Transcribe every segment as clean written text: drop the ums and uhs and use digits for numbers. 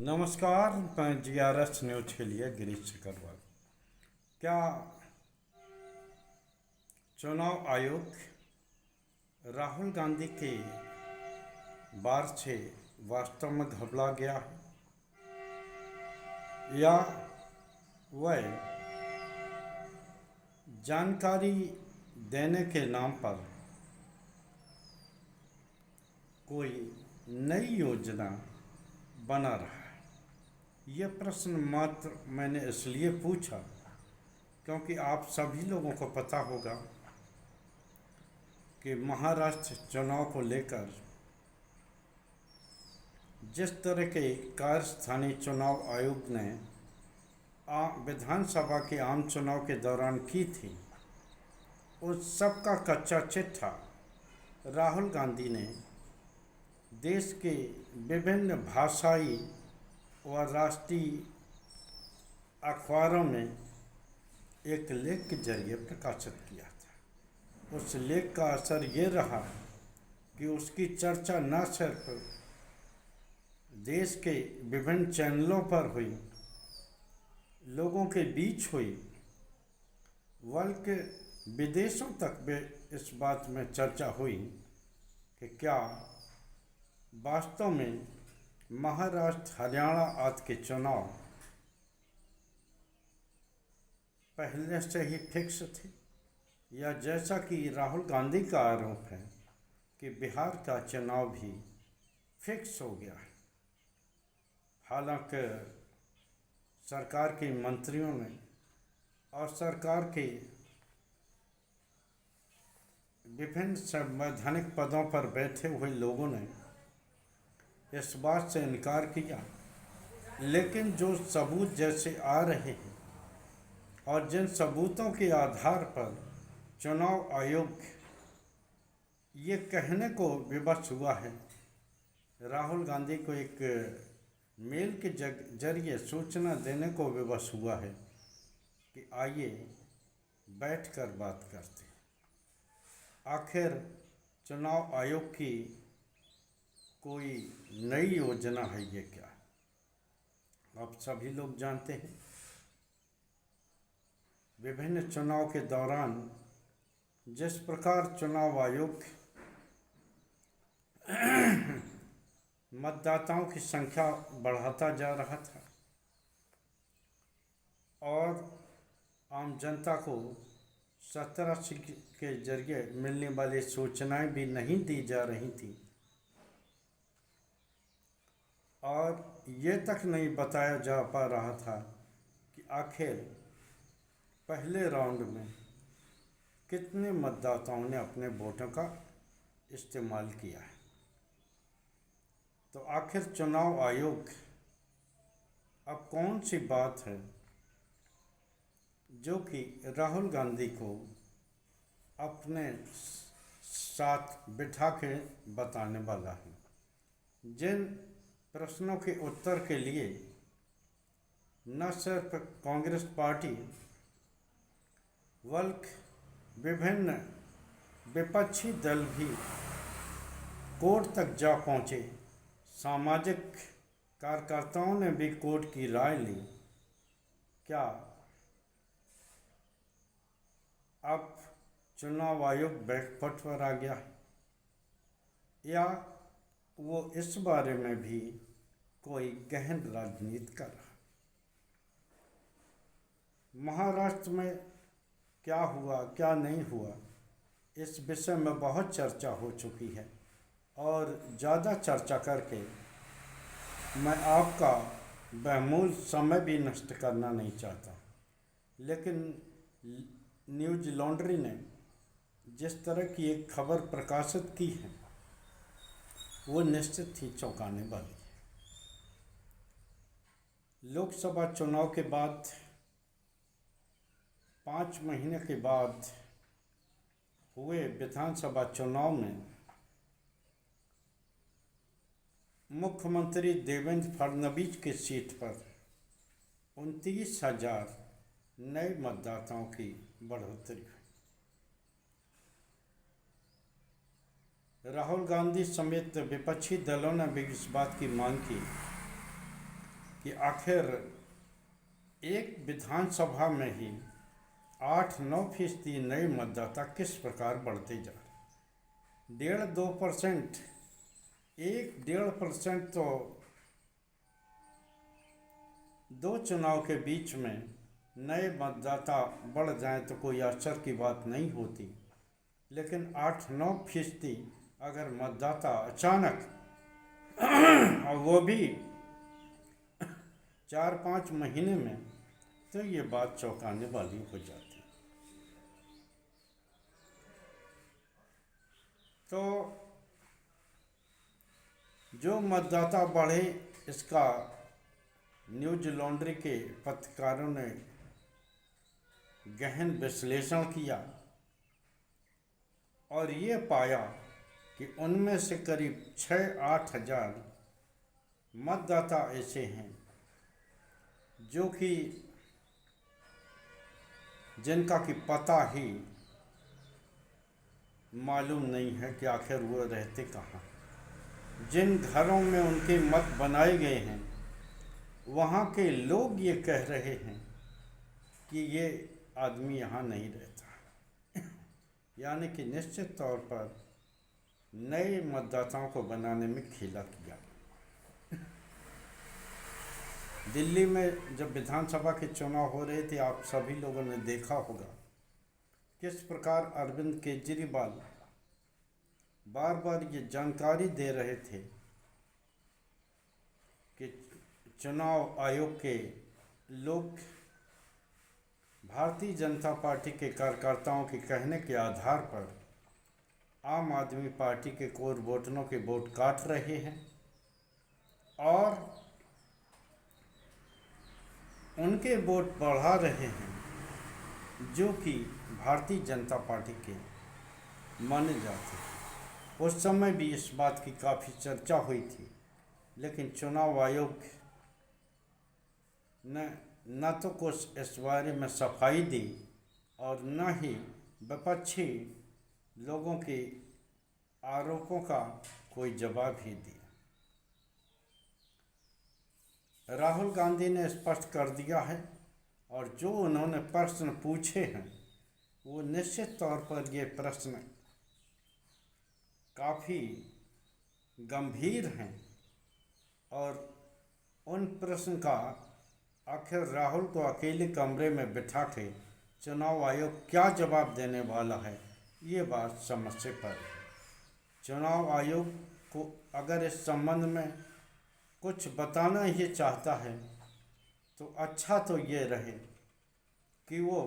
नमस्कार। मैं GRS news के लिए गिरीश सिकरवाल। क्या चुनाव आयोग राहुल गांधी के बार से वास्तव में घबरा गया है, या वह जानकारी देने के नाम पर कोई नई योजना बना रहा है? यह प्रश्न मात्र मैंने इसलिए पूछा क्योंकि आप सभी लोगों को पता होगा कि महाराष्ट्र चुनाव को लेकर जिस तरह के कार्य स्थानीय चुनाव आयोग ने विधानसभा के आम चुनाव के दौरान की थी, उस सब का कच्चा चिट्ठा राहुल गांधी ने देश के विभिन्न भाषाई और राष्ट्रीय अखबारों में एक लेख के जरिए प्रकाशित किया था। उस लेख का असर ये रहा कि उसकी चर्चा न सिर्फ देश के विभिन्न चैनलों पर हुई, लोगों के बीच हुई, बल्कि विदेशों तक भी इस बात में चर्चा हुई कि क्या वास्तव में महाराष्ट्र हरियाणा आदि के चुनाव पहले से ही फिक्स थे, या जैसा कि राहुल गांधी का आरोप है कि बिहार का चुनाव भी फिक्स हो गया है। हालांकि सरकार के मंत्रियों ने और सरकार के विभिन्न संवैधानिक पदों पर बैठे हुए लोगों ने इस बात से इनकार किया, लेकिन जो सबूत जैसे आ रहे हैं और जिन सबूतों के आधार पर चुनाव आयोग ये कहने को विवश हुआ है, राहुल गांधी को एक मेल के जरिए सूचना देने को विवश हुआ है कि आइए बैठकर बात करते हैं। आखिर चुनाव आयोग की कोई नई योजना है ये क्या? आप सभी लोग जानते हैं, विभिन्न चुनाव के दौरान जिस प्रकार चुनाव आयोग मतदाताओं की संख्या बढ़ाता जा रहा था और आम जनता को 17 के जरिए मिलने वाली सूचनाएं भी नहीं दी जा रही थी, और ये तक नहीं बताया जा पा रहा था कि आखिर पहले राउंड में कितने मतदाताओं ने अपने वोटों का इस्तेमाल किया है। तो आखिर चुनाव आयोग अब कौन सी बात है जो कि राहुल गांधी को अपने साथ बिठा के बताने वाला है? जिन प्रश्नों के उत्तर के लिए न सिर्फ कांग्रेस पार्टी बल्कि विभिन्न विपक्षी दल भी कोर्ट तक जा पहुँचे, सामाजिक कार्यकर्ताओं ने भी कोर्ट की राय ली। क्या अब चुनाव आयोग बैकफुट पर आ गया है, या वो इस बारे में भी कोई गहन राजनीति कर रहा? महाराष्ट्र में क्या हुआ क्या नहीं हुआ, इस विषय में बहुत चर्चा हो चुकी है, और ज़्यादा चर्चा करके मैं आपका बहुमूल्य समय भी नष्ट करना नहीं चाहता। लेकिन न्यूज लॉन्ड्री ने जिस तरह की एक खबर प्रकाशित की है, वो निश्चित ही चौंकाने वाली है। लोकसभा चुनाव के बाद 5 महीने के बाद हुए विधानसभा चुनाव में मुख्यमंत्री देवेंद्र फडणवीस की सीट पर 29,000 नए मतदाताओं की बढ़ोतरी हुई। राहुल गांधी समेत विपक्षी दलों ने भी इस बात की मांग की कि आखिर एक विधानसभा में ही 8-9% नए मतदाता किस प्रकार बढ़ते जा रहे। 1.5-2%, 1-1.5% तो दो चुनाव के बीच में नए मतदाता बढ़ जाएं तो कोई आश्चर्य की बात नहीं होती, लेकिन 8-9% अगर मतदाता अचानक और वो भी 4-5 महीने में, तो ये बात चौंकाने वाली हो जाती। तो जो मतदाता बढ़े, इसका न्यूज लॉन्ड्री के पत्रकारों ने गहन विश्लेषण किया और ये पाया कि उनमें से करीब 6-8 हजार मतदाता ऐसे हैं जो कि जिनका कि पता ही मालूम नहीं है कि आखिर वो रहते कहाँ। जिन घरों में उनके मत बनाए गए हैं, वहाँ के लोग ये कह रहे हैं कि ये आदमी यहाँ नहीं रहता। यानी कि निश्चित तौर पर नए मतदाताओं को बनाने में खेला किया। दिल्ली में जब विधानसभा के चुनाव हो रहे थे, आप सभी लोगों ने देखा होगा किस प्रकार अरविंद केजरीवाल बार बार ये जानकारी दे रहे थे कि चुनाव आयोग के लोग भारतीय जनता पार्टी के कार्यकर्ताओं के कहने के आधार पर आम आदमी पार्टी के कोर वोटरों के वोट काट रहे हैं और उनके वोट बढ़ा रहे हैं, जो कि भारतीय जनता पार्टी के माने जाते हैं। उस समय भी इस बात की काफ़ी चर्चा हुई थी, लेकिन चुनाव आयोग ने न तो कुछ इस बारे में सफाई दी और न ही विपक्षी लोगों के आरोपों का कोई जवाब ही दिया। राहुल गांधी ने स्पष्ट कर दिया है और जो उन्होंने प्रश्न पूछे हैं वो निश्चित तौर पर ये प्रश्न काफ़ी गंभीर हैं और उन प्रश्न का आखिर राहुल को अकेले कमरे में बिठा के चुनाव आयोग क्या जवाब देने वाला है, ये बात समझ से परे है। चुनाव आयोग को अगर इस संबंध में कुछ बताना ही चाहता है तो अच्छा तो ये रहे कि वो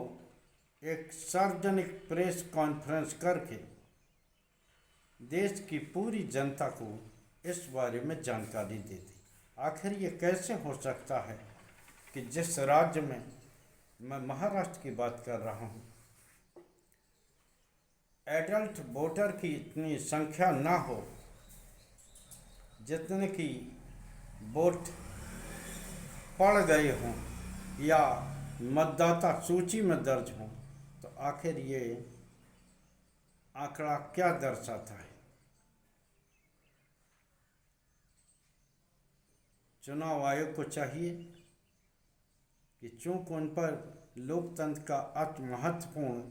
एक सार्वजनिक प्रेस कॉन्फ्रेंस करके देश की पूरी जनता को इस बारे में जानकारी दे दी। आखिर ये कैसे हो सकता है कि जिस राज्य में, मैं महाराष्ट्र की बात कर रहा हूँ, एडल्ट वोटर की इतनी संख्या ना हो जितने की वोट पड़ गए हों या मतदाता सूची में दर्ज हों, तो आखिर ये आंकड़ा क्या दर्शाता है। चुनाव आयोग को चाहिए कि चूंकि उन पर लोकतंत्र का अति महत्वपूर्ण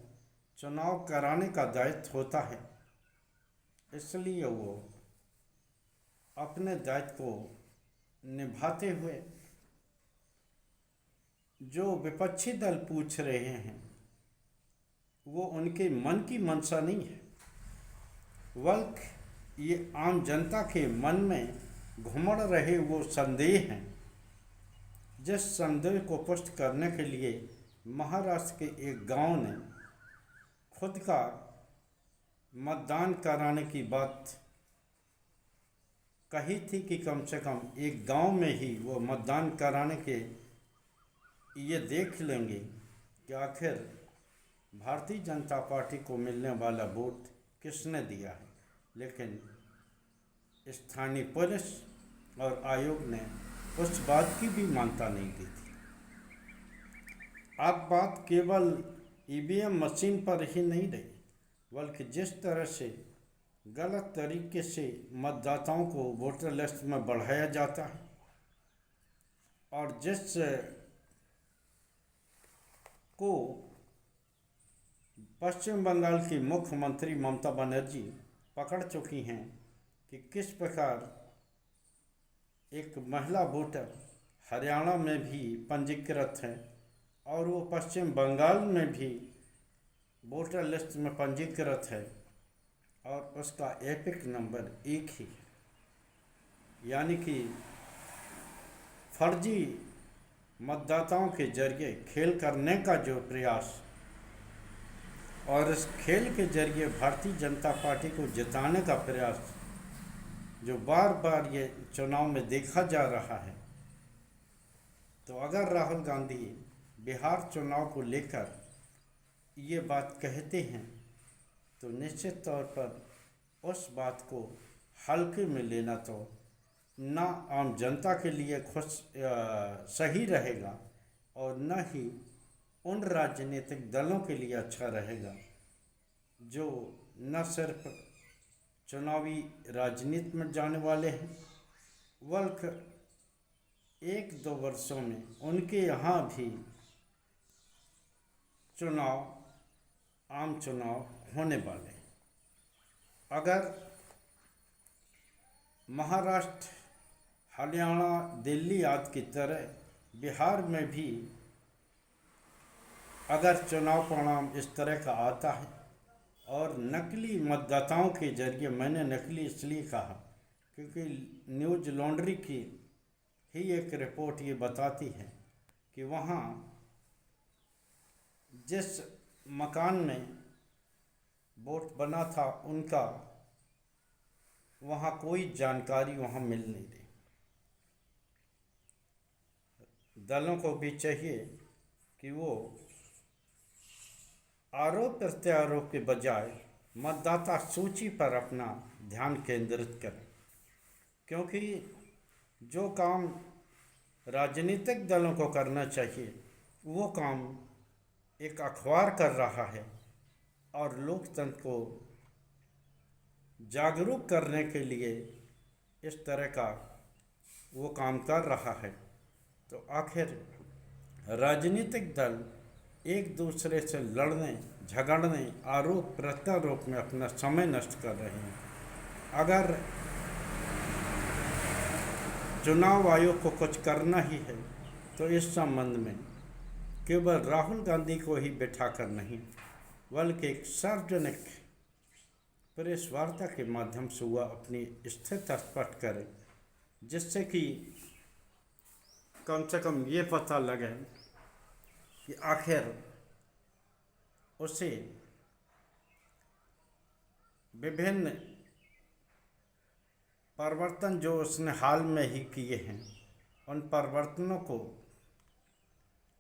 चुनाव कराने का दायित्व होता है, इसलिए वो अपने दायित्व को निभाते हुए जो विपक्षी दल पूछ रहे हैं वो उनके मन की मंशा नहीं है, बल्कि ये आम जनता के मन में घुमड़ रहे वो संदेह हैं, जिस संदेह को पुष्ट करने के लिए महाराष्ट्र के एक गांव ने खुद का मतदान कराने की बात कही थी कि कम से कम एक गांव में ही वो मतदान कराने के ये देख लेंगे कि आखिर भारतीय जनता पार्टी को मिलने वाला वोट किसने दिया है। लेकिन स्थानीय पुलिस और आयोग ने उस बात की भी मान्यता नहीं दी थी। अब बात केवल ईवीएम मशीन पर ही नहीं रही, बल्कि जिस तरह से गलत तरीके से मतदाताओं को वोटर लिस्ट में बढ़ाया जाता है और जिस को पश्चिम बंगाल की मुख्यमंत्री ममता बनर्जी पकड़ चुकी हैं कि किस प्रकार एक महिला वोटर हरियाणा में भी पंजीकृत है और वो पश्चिम बंगाल में भी वोटर लिस्ट में पंजीकृत है और उसका एपिक नंबर 1 ही है। यानी कि फर्जी मतदाताओं के जरिए खेल करने का जो प्रयास और इस खेल के जरिए भारतीय जनता पार्टी को जिताने का प्रयास जो बार बार ये चुनाव में देखा जा रहा है, तो अगर राहुल गांधी बिहार चुनाव को लेकर ये बात कहते हैं तो निश्चित तौर पर उस बात को हल्के में लेना तो ना आम जनता के लिए सही रहेगा और न ही उन राजनीतिक दलों के लिए अच्छा रहेगा जो न सिर्फ चुनावी राजनीति में जाने वाले हैं बल्कि 1-2 वर्षों में उनके यहाँ भी आम चुनाव होने वाले हैं। अगर महाराष्ट्र, हरियाणा, दिल्ली आदि की तरह बिहार में भी अगर चुनाव परिणाम इस तरह का आता है और नकली मतदाताओं के जरिए, मैंने नकली इसलिए कहा क्योंकि न्यूज़ लॉन्ड्री की ही एक रिपोर्ट ये बताती है कि वहाँ जिस मकान में वोट बना था उनका वहाँ कोई जानकारी वहाँ मिल नहीं रही। दलों को भी चाहिए कि वो आरोप प्रत्यारोप के बजाय मतदाता सूची पर अपना ध्यान केंद्रित करें, क्योंकि जो काम राजनीतिक दलों को करना चाहिए वो काम एक अखबार कर रहा है और लोकतंत्र को जागरूक करने के लिए इस तरह का वो काम कर रहा है। तो आखिर राजनीतिक दल एक दूसरे से लड़ने, झगड़ने, आरोप प्रत्यारोप में अपना समय नष्ट कर रहे हैं। अगर चुनाव आयोग को कुछ करना ही है तो इस संबंध में केवल राहुल गांधी को ही बैठाकर नहीं बल्कि एक सार्वजनिक प्रेस वार्ता के माध्यम से वह अपनी स्थिति स्पष्ट करे, जिससे कि कम से कम ये पता लगे कि आखिर उसे विभिन्न परिवर्तन जो उसने हाल में ही किए हैं उन परिवर्तनों को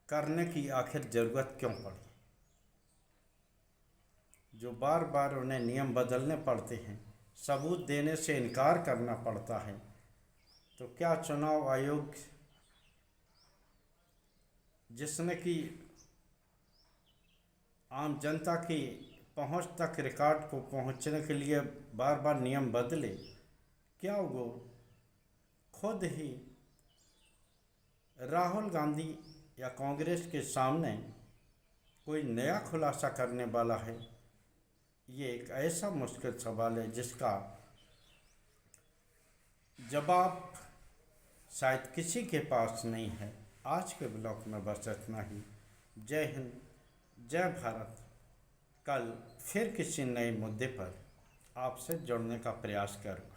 करने की आखिर ज़रूरत क्यों पड़ी, जो बार बार उन्हें नियम बदलने पड़ते हैं, सबूत देने से इनकार करना पड़ता है। तो क्या चुनाव आयोग जिसने कि आम जनता की पहुंच तक रिकॉर्ड को पहुंचने के लिए बार बार नियम बदले, क्या वो खुद ही राहुल गांधी या कांग्रेस के सामने कोई नया खुलासा करने वाला है? ये एक ऐसा मुश्किल सवाल है जिसका जवाब शायद किसी के पास नहीं है। आज के ब्लॉग में बस इतना ही। जय हिंद, जय भारत। कल फिर किसी नए मुद्दे पर आपसे जुड़ने का प्रयास करूँगा।